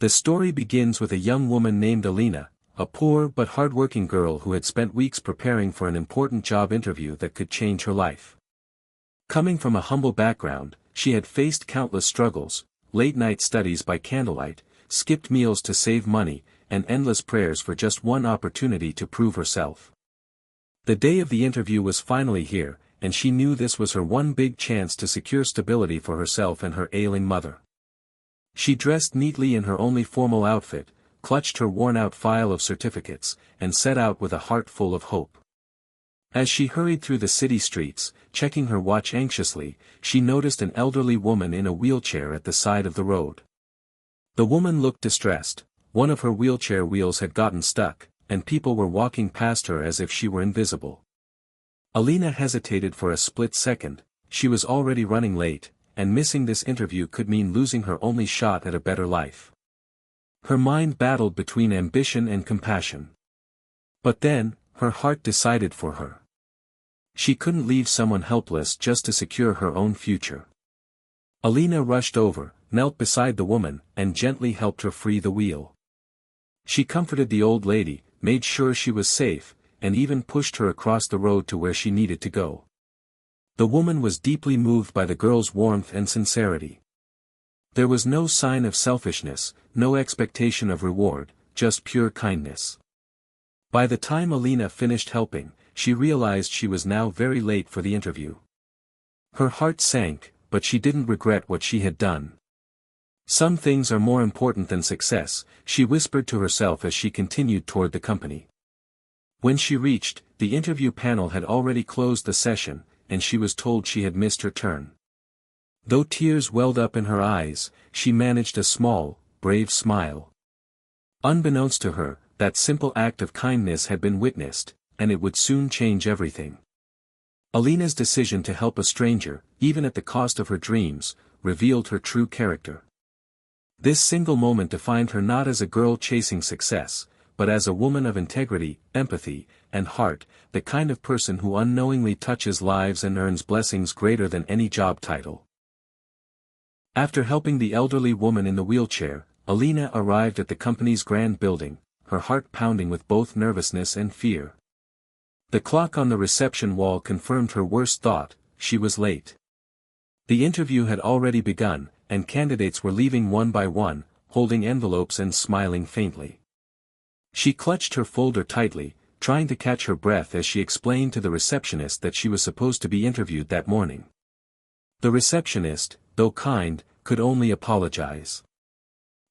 The story begins with a young woman named Alina, a poor but hardworking girl who had spent weeks preparing for an important job interview that could change her life. Coming from a humble background, she had faced countless struggles, late-night studies by candlelight, skipped meals to save money, and endless prayers for just one opportunity to prove herself. The day of the interview was finally here, and she knew this was her one big chance to secure stability for herself and her ailing mother. She dressed neatly in her only formal outfit, clutched her worn-out file of certificates, and set out with a heart full of hope. As she hurried through the city streets, checking her watch anxiously, she noticed an elderly woman in a wheelchair at the side of the road. The woman looked distressed. One of her wheelchair wheels had gotten stuck, and people were walking past her as if she were invisible. Alina hesitated for a split second. She was already running late, and missing this interview could mean losing her only shot at a better life. Her mind battled between ambition and compassion. But then, her heart decided for her. She couldn't leave someone helpless just to secure her own future. Alina rushed over, knelt beside the woman, and gently helped her free the wheel. She comforted the old lady, made sure she was safe, and even pushed her across the road to where she needed to go. The woman was deeply moved by the girl's warmth and sincerity. There was no sign of selfishness, no expectation of reward, just pure kindness. By the time Alina finished helping, she realized she was now very late for the interview. Her heart sank, but she didn't regret what she had done. Some things are more important than success, she whispered to herself as she continued toward the company. When she reached, the interview panel had already closed the session, and she was told she had missed her turn. Though tears welled up in her eyes, she managed a small, brave smile. Unbeknownst to her, that simple act of kindness had been witnessed, and it would soon change everything. Alina's decision to help a stranger, even at the cost of her dreams, revealed her true character. This single moment defined her not as a girl chasing success, but as a woman of integrity, empathy, and heart, the kind of person who unknowingly touches lives and earns blessings greater than any job title. After helping the elderly woman in the wheelchair, Alina arrived at the company's grand building, her heart pounding with both nervousness and fear. The clock on the reception wall confirmed her worst thought: she was late. The interview had already begun, and candidates were leaving one by one, holding envelopes and smiling faintly. She clutched her folder tightly, trying to catch her breath as she explained to the receptionist that she was supposed to be interviewed that morning. The receptionist, though kind, could only apologize.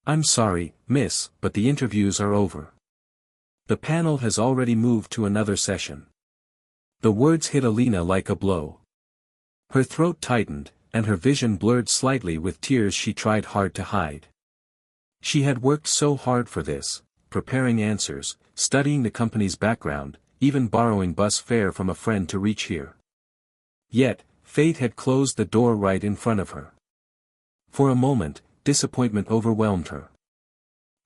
"I'm sorry, miss, but the interviews are over. The panel has already moved to another session." The words hit Alina like a blow. Her throat tightened, and her vision blurred slightly with tears she tried hard to hide. She had worked so hard for this, preparing answers, studying the company's background, even borrowing bus fare from a friend to reach here. Yet, fate had closed the door right in front of her. For a moment, disappointment overwhelmed her.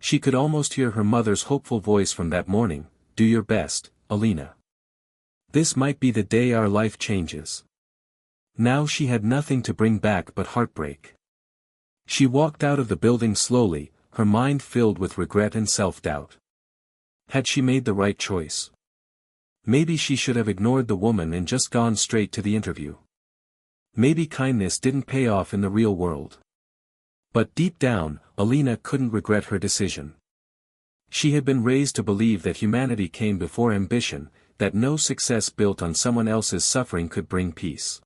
She could almost hear her mother's hopeful voice from that morning: "Do your best, Alina. This might be the day our life changes." Now she had nothing to bring back but heartbreak. She walked out of the building slowly, her mind filled with regret and self-doubt. Had she made the right choice? Maybe she should have ignored the woman and just gone straight to the interview. Maybe kindness didn't pay off in the real world. But deep down, Alina couldn't regret her decision. She had been raised to believe that humanity came before ambition, that no success built on someone else's suffering could bring peace.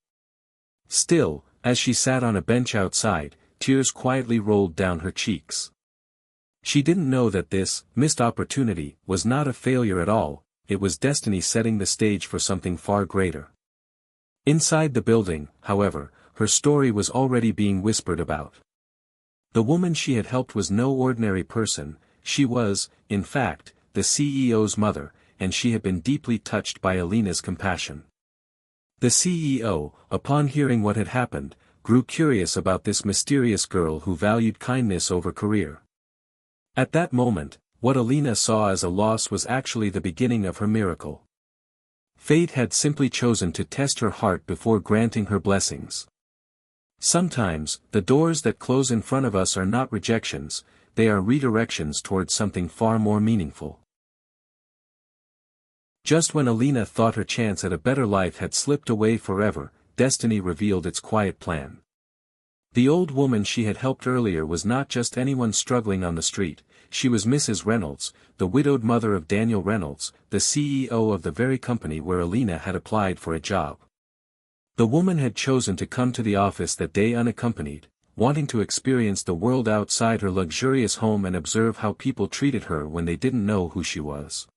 Still, as she sat on a bench outside, tears quietly rolled down her cheeks. She didn't know that this missed opportunity was not a failure at all, it was destiny setting the stage for something far greater. Inside the building, however, her story was already being whispered about. The woman she had helped was no ordinary person, she was, in fact, the CEO's mother, and she had been deeply touched by Alina's compassion. The CEO, upon hearing what had happened, grew curious about this mysterious girl who valued kindness over career. At that moment, what Alina saw as a loss was actually the beginning of her miracle. Fate had simply chosen to test her heart before granting her blessings. Sometimes, the doors that close in front of us are not rejections, they are redirections towards something far more meaningful. Just when Alina thought her chance at a better life had slipped away forever, destiny revealed its quiet plan. The old woman she had helped earlier was not just anyone struggling on the street, she was Mrs. Reynolds, the widowed mother of Daniel Reynolds, the CEO of the very company where Alina had applied for a job. The woman had chosen to come to the office that day unaccompanied, wanting to experience the world outside her luxurious home and observe how people treated her when they didn't know who she was.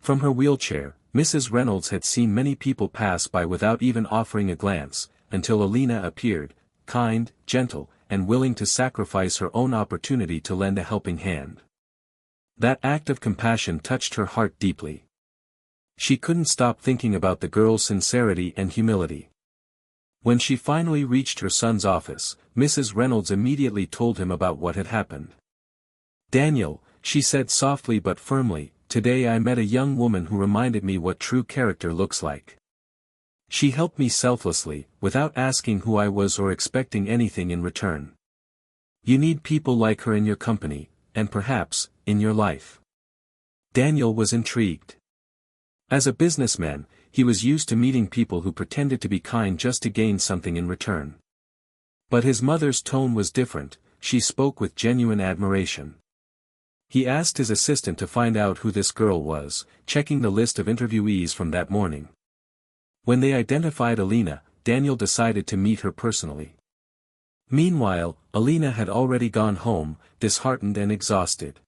From her wheelchair, Mrs. Reynolds had seen many people pass by without even offering a glance, until Alina appeared, kind, gentle, and willing to sacrifice her own opportunity to lend a helping hand. That act of compassion touched her heart deeply. She couldn't stop thinking about the girl's sincerity and humility. When she finally reached her son's office, Mrs. Reynolds immediately told him about what had happened. "Daniel," she said softly but firmly, "today I met a young woman who reminded me what true character looks like. She helped me selflessly, without asking who I was or expecting anything in return. You need people like her in your company, and perhaps, in your life." Daniel was intrigued. As a businessman, he was used to meeting people who pretended to be kind just to gain something in return. But his mother's tone was different, she spoke with genuine admiration. He asked his assistant to find out who this girl was, checking the list of interviewees from that morning. When they identified Alina, Daniel decided to meet her personally. Meanwhile, Alina had already gone home, disheartened and exhausted.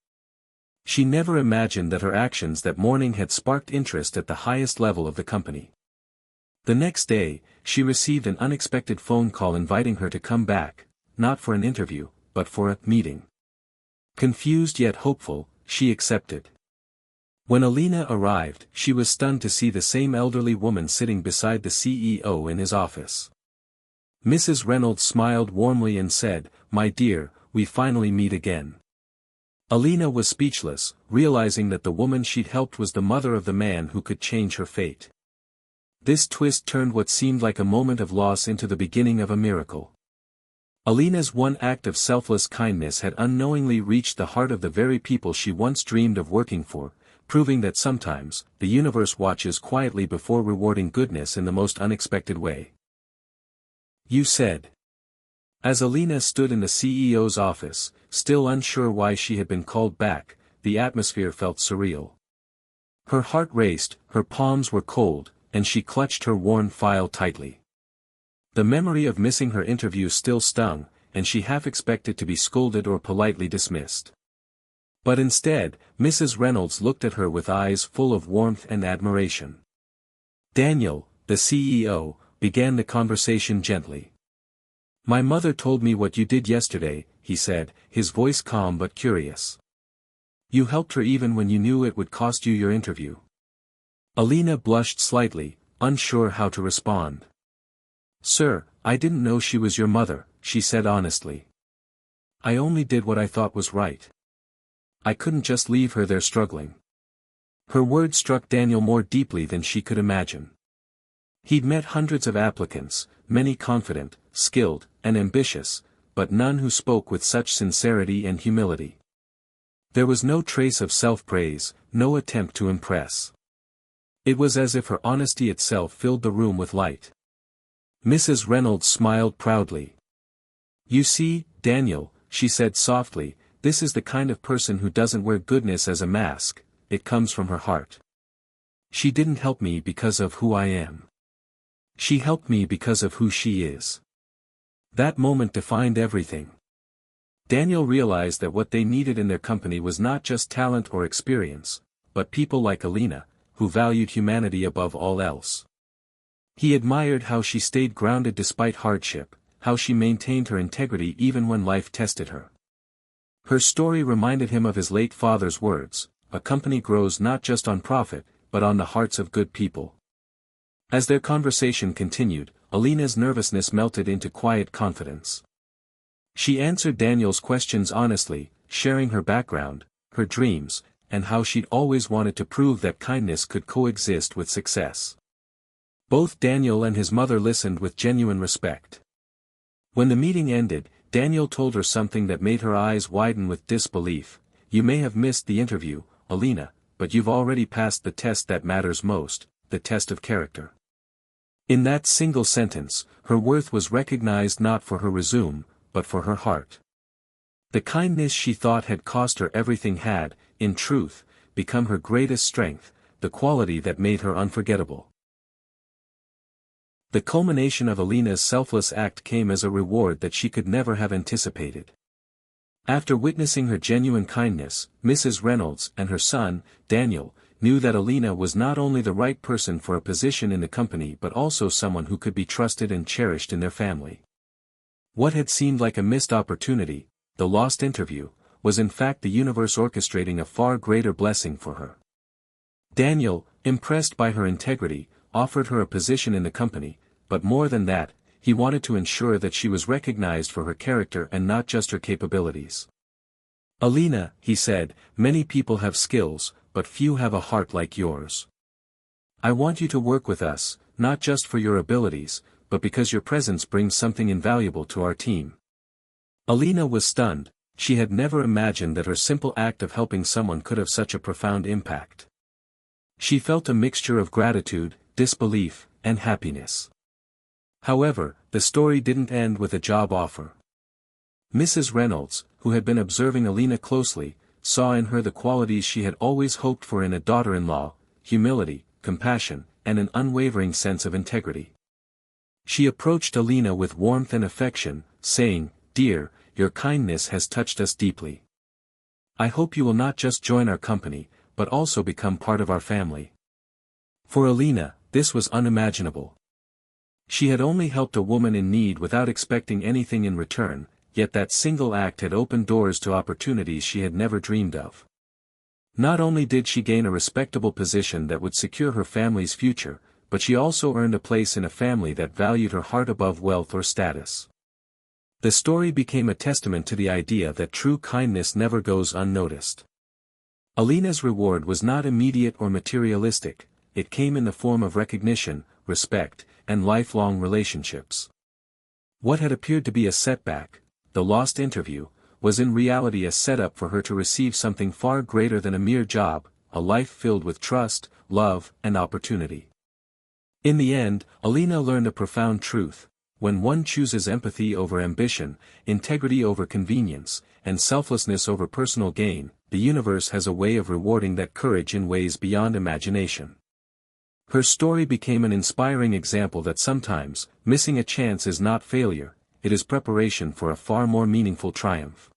She never imagined that her actions that morning had sparked interest at the highest level of the company. The next day, she received an unexpected phone call inviting her to come back, not for an interview, but for a meeting. Confused yet hopeful, she accepted. When Alina arrived, she was stunned to see the same elderly woman sitting beside the CEO in his office. Mrs. Reynolds smiled warmly and said, "My dear, we finally meet again." Alina was speechless, realizing that the woman she'd helped was the mother of the man who could change her fate. This twist turned what seemed like a moment of loss into the beginning of a miracle. Alina's one act of selfless kindness had unknowingly reached the heart of the very people she once dreamed of working for, proving that sometimes, the universe watches quietly before rewarding goodness in the most unexpected way. "You said." As Alina stood in the CEO's office, still unsure why she had been called back, the atmosphere felt surreal. Her heart raced, her palms were cold, and she clutched her worn file tightly. The memory of missing her interview still stung, and she half expected to be scolded or politely dismissed. But instead, Mrs. Reynolds looked at her with eyes full of warmth and admiration. Daniel, the CEO, began the conversation gently. "My mother told me what you did yesterday," he said, his voice calm but curious. "You helped her even when you knew it would cost you your interview." Alina blushed slightly, unsure how to respond. "Sir, I didn't know she was your mother," she said honestly. "I only did what I thought was right. I couldn't just leave her there struggling." Her words struck Daniel more deeply than she could imagine. He'd met hundreds of applicants, many confident, skilled, and ambitious, but none who spoke with such sincerity and humility. There was no trace of self-praise, no attempt to impress. It was as if her honesty itself filled the room with light. Mrs. Reynolds smiled proudly. "You see, Daniel," she said softly, "this is the kind of person who doesn't wear goodness as a mask, it comes from her heart. She didn't help me because of who I am. She helped me because of who she is." That moment defined everything. Daniel realized that what they needed in their company was not just talent or experience, but people like Alina, who valued humanity above all else. He admired how she stayed grounded despite hardship, how she maintained her integrity even when life tested her. Her story reminded him of his late father's words, "A company grows not just on profit, but on the hearts of good people." As their conversation continued, Alina's nervousness melted into quiet confidence. She answered Daniel's questions honestly, sharing her background, her dreams, and how she'd always wanted to prove that kindness could coexist with success. Both Daniel and his mother listened with genuine respect. When the meeting ended, Daniel told her something that made her eyes widen with disbelief. "You may have missed the interview, Alina, but you've already passed the test that matters most, the test of character." In that single sentence, her worth was recognized not for her resume, but for her heart. The kindness she thought had cost her everything had, in truth, become her greatest strength, the quality that made her unforgettable. The culmination of Alina's selfless act came as a reward that she could never have anticipated. After witnessing her genuine kindness, Mrs. Reynolds and her son, Daniel, knew that Alina was not only the right person for a position in the company but also someone who could be trusted and cherished in their family. What had seemed like a missed opportunity, the lost interview, was in fact the universe orchestrating a far greater blessing for her. Daniel, impressed by her integrity, offered her a position in the company, but more than that, he wanted to ensure that she was recognized for her character and not just her capabilities. "Alina," he said, "many people have skills, but few have a heart like yours. I want you to work with us, not just for your abilities, but because your presence brings something invaluable to our team." Alina was stunned. She had never imagined that her simple act of helping someone could have such a profound impact. She felt a mixture of gratitude, disbelief, and happiness. However, the story didn't end with a job offer. Mrs. Reynolds, who had been observing Alina closely, saw in her the qualities she had always hoped for in a daughter-in-law: humility, compassion, and an unwavering sense of integrity. She approached Alina with warmth and affection, saying, "Dear, your kindness has touched us deeply. I hope you will not just join our company, but also become part of our family." For Alina, this was unimaginable. She had only helped a woman in need without expecting anything in return, yet that single act had opened doors to opportunities she had never dreamed of. Not only did she gain a respectable position that would secure her family's future, but she also earned a place in a family that valued her heart above wealth or status. The story became a testament to the idea that true kindness never goes unnoticed. Alina's reward was not immediate or materialistic, it came in the form of recognition, respect, and lifelong relationships. What had appeared to be a setback, the lost interview, was in reality a setup for her to receive something far greater than a mere job, a life filled with trust, love, and opportunity. In the end, Alina learned a profound truth: when one chooses empathy over ambition, integrity over convenience, and selflessness over personal gain, the universe has a way of rewarding that courage in ways beyond imagination. Her story became an inspiring example that sometimes, missing a chance is not failure, it is preparation for a far more meaningful triumph.